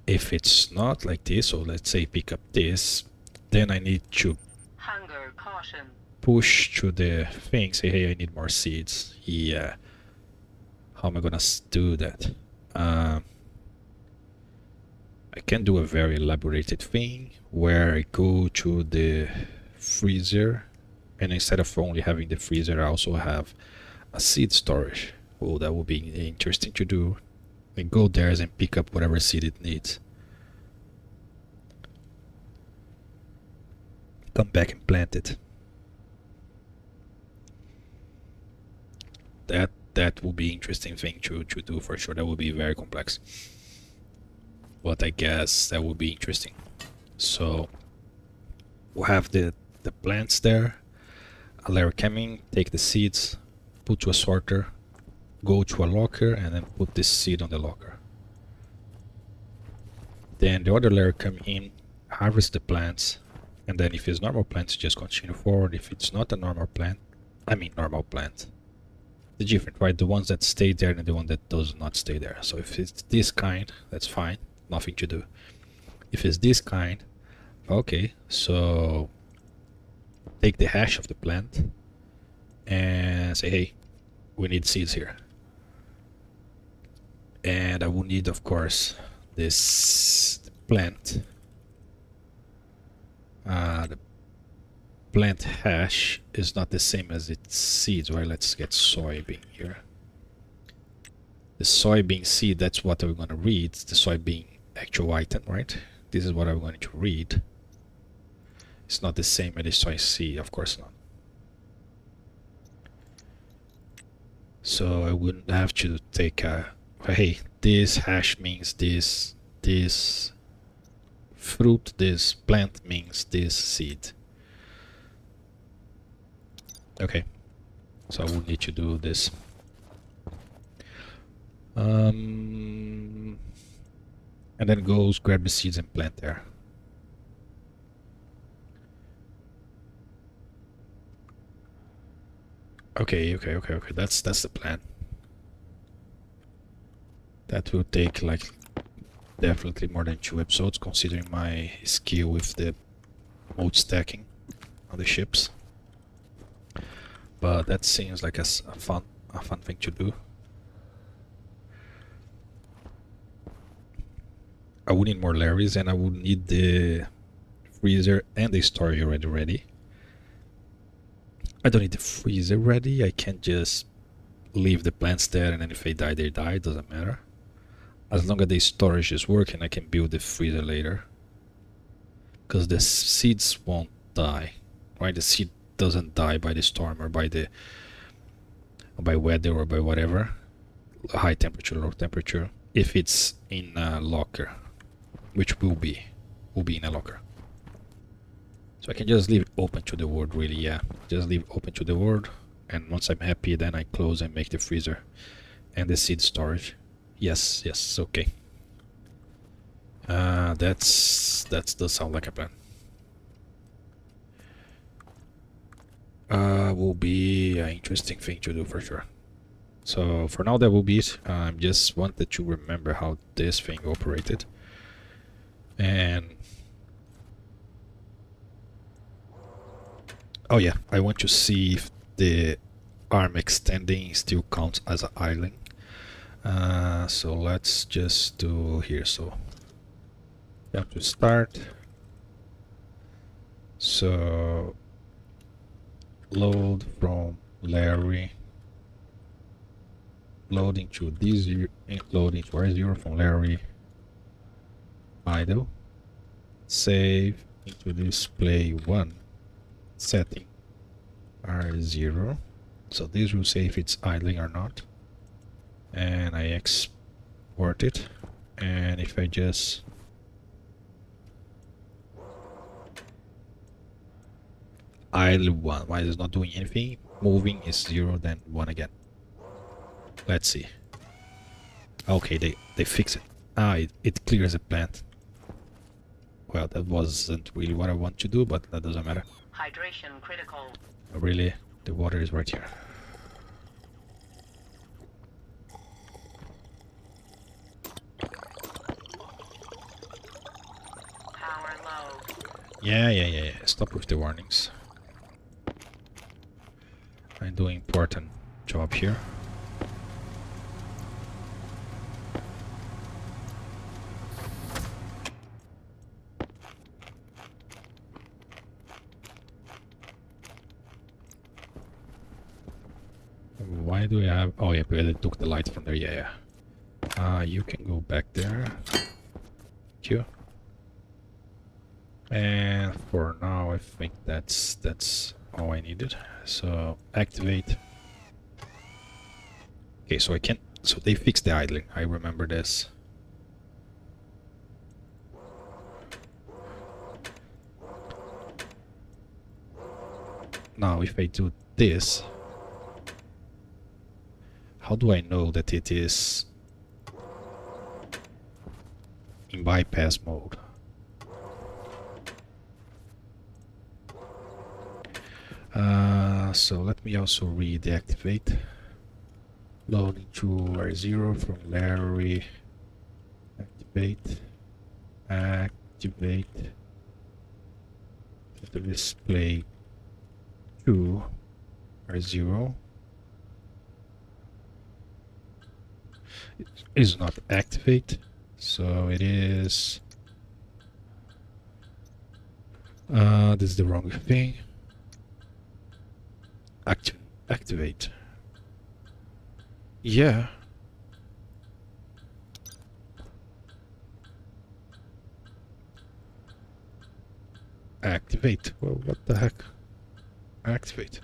If it's not like this, so let's say pick up this, then I need to Hunger caution. push to the thing, say, hey, I need more seeds. Yeah. How am I gonna do that? I can do a very elaborated thing where I go to the freezer, and instead of only having the freezer, I also have a seed storage. Oh, that would be interesting to do. And go there and pick up whatever seed it needs. Come back and plant it. That will be interesting thing to do for sure. That will be very complex, but I guess that will be interesting. So we'll have the plants there. A Larre coming, take the seeds, put to a sorter, go to a locker, and then put this seed on the locker. Then the other Larre come in, harvest the plants, and then if it's normal plants, just continue forward. If it's not a normal plant, normal plant, the different, right? The ones that stay there and the one that does not stay there. So if it's this kind, that's fine, nothing to do. If it's this kind, okay, so take the hash of the plant and say, hey, we need seeds here. And I will need, of course, this plant. The plant hash is not the same as its seeds, right? Let's get soybean here. The soybean seed, that's what we're going to read. It's the soybean actual item, right? This is what I'm going to read. It's not the same as the soy seed, of course not. So I wouldn't have to take a, hey, this hash means this fruit, this plant means this seed. Okay, so I will need to do this. And then goes grab the seeds and plant there. Okay. That's the plan. That will take like definitely more than 2 episodes, considering my skill with the mode stacking on the ships. But that seems like a fun thing to do. I would need more Larres, and I would need the freezer and the storage already ready. I don't need the freezer ready. I can just leave the plants there, and then if they die, they die. Doesn't matter. As long as the storage is working, I can build the freezer later. Because the seeds won't die, right? The seed doesn't die by the storm or by weather or by whatever. high temperature, low temperature, if it's in a locker, which will be in a locker. So I can just leave it open to the world, really, yeah. Just leave it open to the world, and once I'm happy, then I close and make the freezer and the seed storage. Yes, okay. That does sound like a plan. Will be an interesting thing to do for sure. So for now that will be it. I just wanted to remember how this thing operated. And oh yeah, I want to see if the arm extending still counts as an idling. So let's just do here. So we have to start. So load from Larre, loading to D0, loading to R0 from Larre, idle, save into display 1, setting R0. So this will say if it's idling or not. And I export it. And if I just idle 1, why is it not doing anything? Moving is 0, then 1 again. Let's see. Okay, they fix it. It clears the plant. Well, that wasn't really what I want to do, but that doesn't matter. Hydration critical. Really, the water is right here. Power low. Yeah. Stop with the warnings. I'm doing important job here. Why do we have... Oh yeah, because it took the light from there, yeah. You can go back there. Thank you. And for now, I think that's all I needed. So activate. Okay, so I can... So they fixed the idling. I remember this. Now, if I do this, how do I know that it is in bypass mode? So let me also redeactivate. Loading to R0 from Larre. Activate. The display 2 R0. It is not activate, so it is... this is the wrong thing. Activate. Yeah. Activate. Well, what the heck? Activate.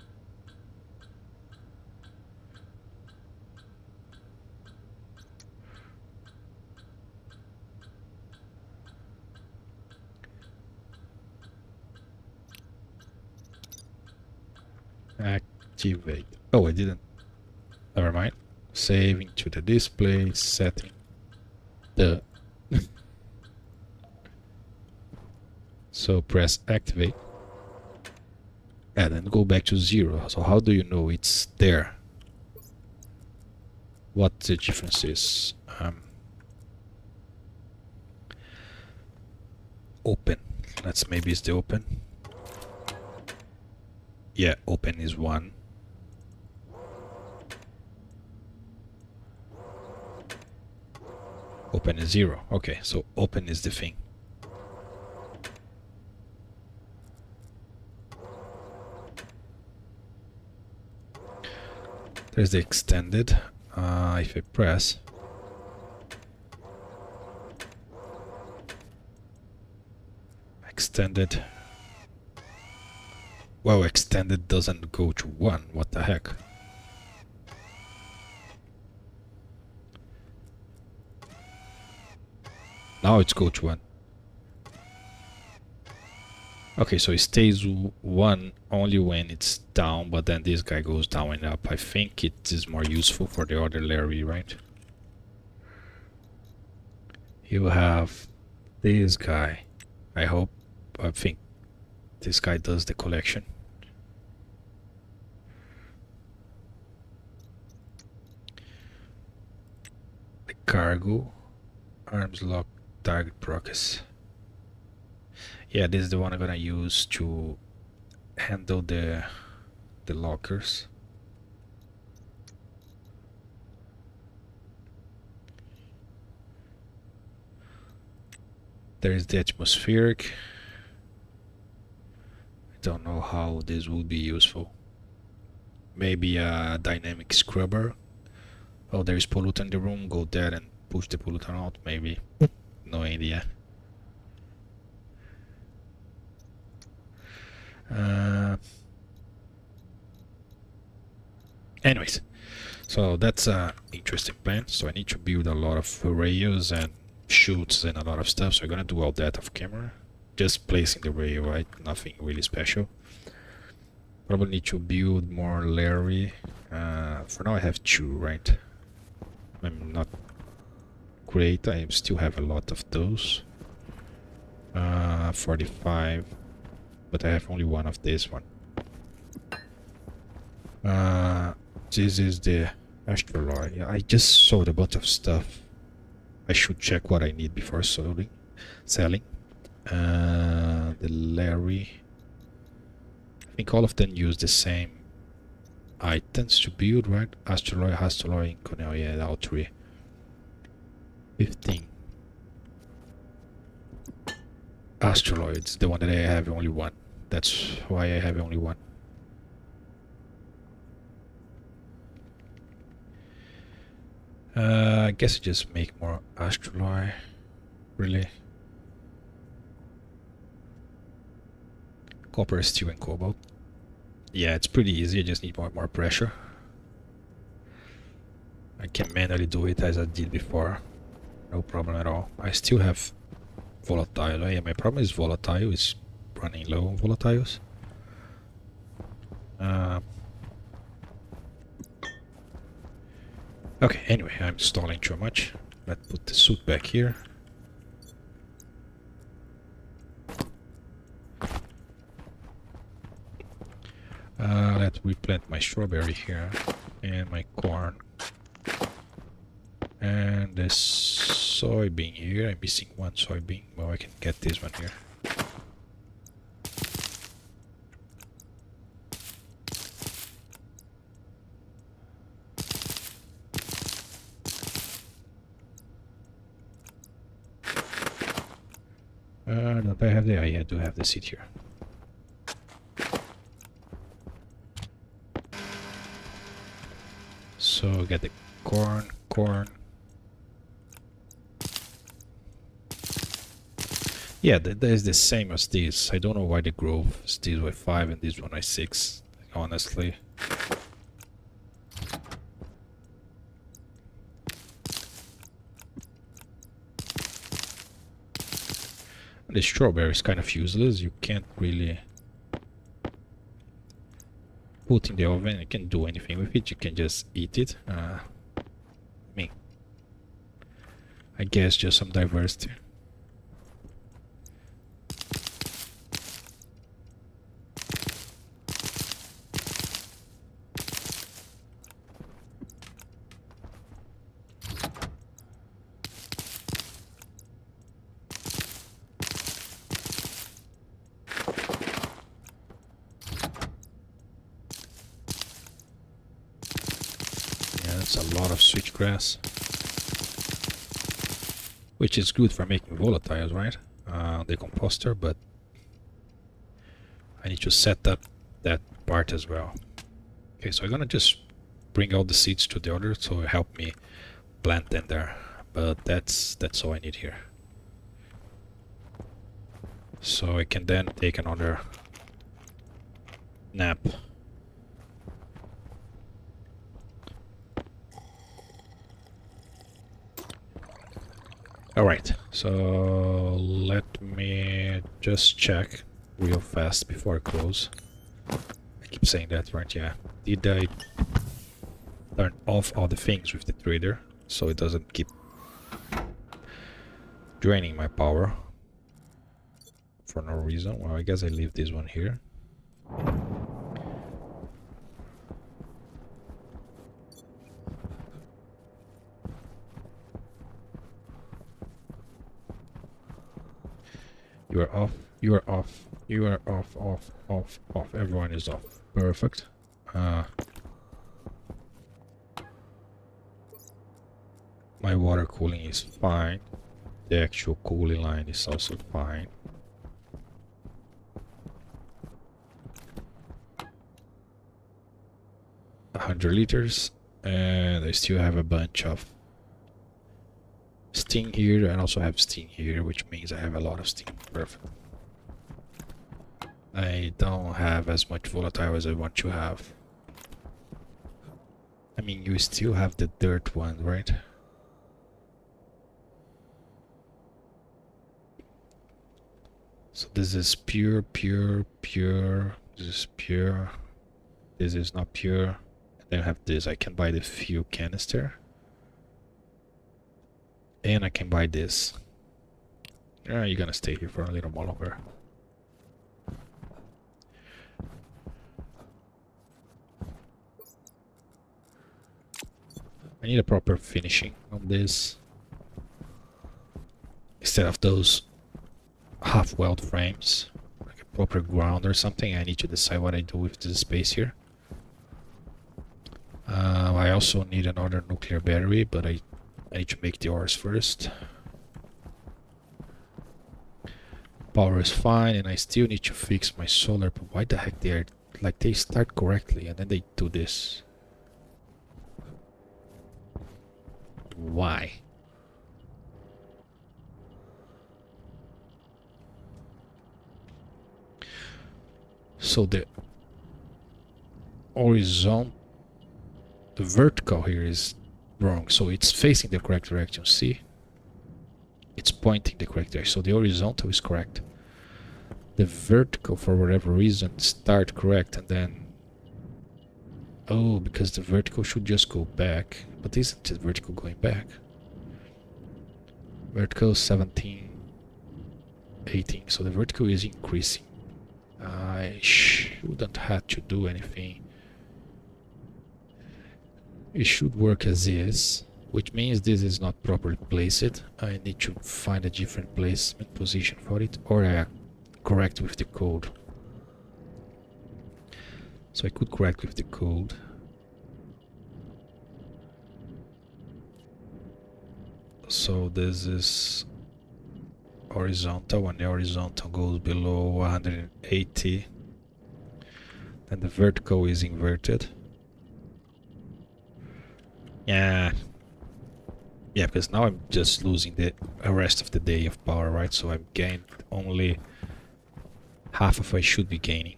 Activate. Oh, I didn't. Never mind. Saving to the display, setting the... So press activate. And then go back to 0. So how do you know it's there? What the difference is? Open. Let's maybe it's the open. Yeah, open is 1. Open is 0. Okay, so open is the thing. There's the extended. If I press, extended. Well, extended doesn't go to 1. What the heck? Now it's coach 1. Okay, so it stays 1 only when it's down, but then this guy goes down and up. I think it is more useful for the other Larry, right? You have this guy. I think this guy does the collection. The cargo, arms lock, target process. Yeah, this is the one I'm gonna use to handle the lockers. There is the atmospheric. I don't know how this will be useful. Maybe a dynamic scrubber. Oh, there is pollutant in the room. Go there and push the pollutant out. Maybe. No idea. Anyways, so that's an interesting plan. So I need to build a lot of rails and chutes and a lot of stuff. So I'm gonna do all that off camera. Just placing the rail, right? Nothing really special. Probably need to build more Larry. For now I have 2, right? I'm not great. I still have a lot of those. 45. But I have only 1 of this one. This is the astroloy. I just sold a bunch of stuff. I should check what I need before selling. The Larry. I think all of them use the same items to build, right? Astroloy, Hastoloy, and Cornell. Yeah, all 3. 15. Astroloids, the one that I have only 1. That's why I have only 1. I guess I just make more astroloy. Really. Copper, steel, and cobalt. Yeah, it's pretty easy. I just need more pressure. I can manually do it as I did before. No problem at all. I still have volatile. Yeah, my problem is volatile. It's running low on volatiles. Okay, anyway, I'm stalling too much. Let's put the suit back here. Let's replant my strawberry here and my corn and the soybean here. I'm missing 1 soybean. Well, I can get this one here. Don't I have the? Yeah, I do have the seed here. So get the corn. Yeah, that is the same as this. I don't know why the growth is this way 5 and this one is 6. Honestly. The strawberry is kind of useless. You can't really put in the oven. You can't do anything with it. You can just eat it. I guess just some diversity. That's a lot of switchgrass, which is good for making volatiles, right? The composter, but I need to set up that part as well. Okay, so I'm gonna just bring all the seeds to the other to help me plant them there. But that's all I need here. So I can then take another nap. Alright, so let me just check real fast before I close. I keep saying that, right? Yeah. Did I turn off all the things with the trader so it doesn't keep draining my power for no reason? Well, I guess I leave this one here. You are off, you are off, you are off, off, off, off. Everyone is off. Perfect. My water cooling is fine. The actual cooling line is also fine. $100, and I still have a bunch of steam here, and also have steam here, which means I have a lot of steam. Perfect. I don't have as much volatile as I want to have. I mean, you still have the dirt one, right? So this is pure, pure, pure. This is pure. This is not pure. And then I have this. I can buy the fuel canister. And I can buy this. You're gonna stay here for a little more longer. I need a proper finishing on this. Instead of those half weld frames. Like a proper ground or something. I need to decide what I do with this space here. I also need another nuclear battery, but I need to make the ores first. Power is fine, and I still need to fix my solar. But why the heck they start correctly and then they do this? Why? So the horizontal, the vertical here is wrong. So it's facing the correct direction. See? It's pointing the correct direction. So the horizontal is correct. The vertical, for whatever reason, start correct, and then... Oh, because the vertical should just go back. But isn't the vertical going back? Vertical 17, 18. So the vertical is increasing. I shouldn't have to do anything. It should work as is, which means this is not properly placed. I need to find a different placement position for it, or correct with the code. So I could correct with the code. So this is horizontal. When the horizontal goes below 180, then the vertical is inverted. Yeah, because now I'm just losing the rest of the day of power, right? So I'm gained only half of what I should be gaining.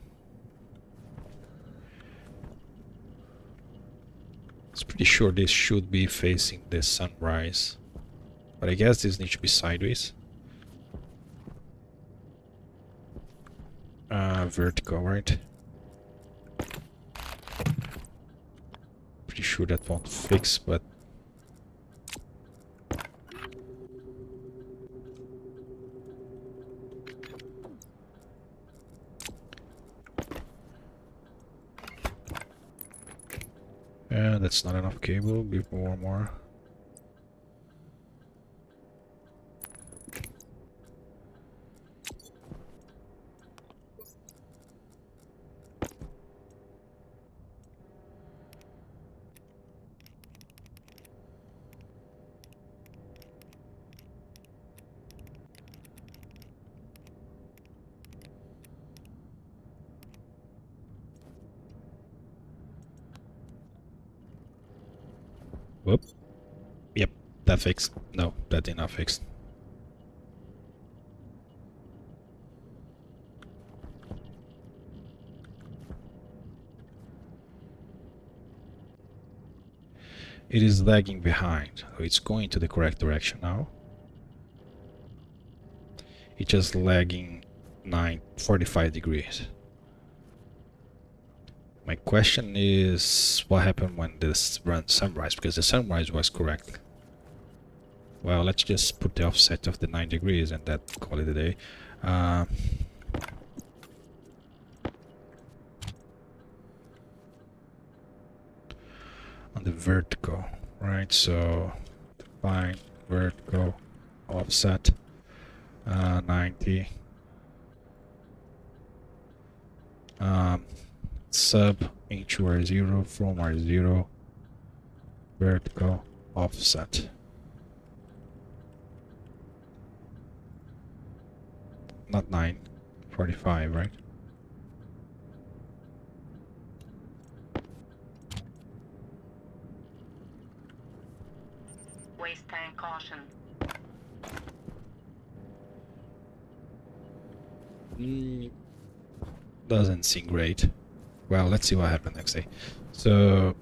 It's pretty sure this should be facing the sunrise, but I guess this needs to be sideways. Vertical, right? Pretty sure that won't fix, but... that's not enough cable. Give me one more. Whoop. Yep, that fixed. No, that did not fix. It is lagging behind, so it's going to the correct direction now. It's just lagging 45 degrees. My question is, what happened when this run sunrise? Because the sunrise was correct. Well, let's just put the offset of the 9 degrees and that call it a day. On the vertical, right? So define vertical offset 90. Sub into R0 from R0 vertical offset. Not 9, 45, right? Waste tank caution. Doesn't seem great. Well, let's see what happens next day. So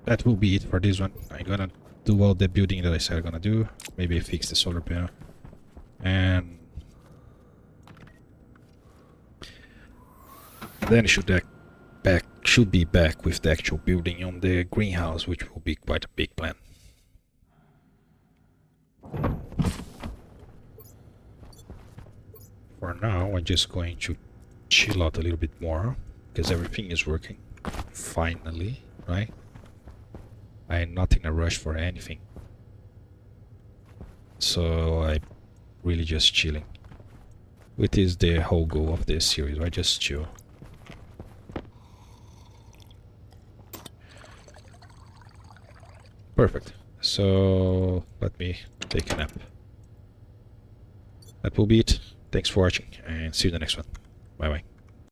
that will be it for this one. I'm gonna do all the building that I said I'm gonna do. Maybe fix the solar panel. And then should be back with the actual building on the greenhouse, which will be quite a big plan. For now, I'm just going to chill out a little bit more because everything is working finally, right? I'm not in a rush for anything, so I'm really just chilling. Which is the whole goal of this series, right? Just chill. Perfect. So let me take a nap. That will be it. Thanks for watching and see you in the next one. Bye bye.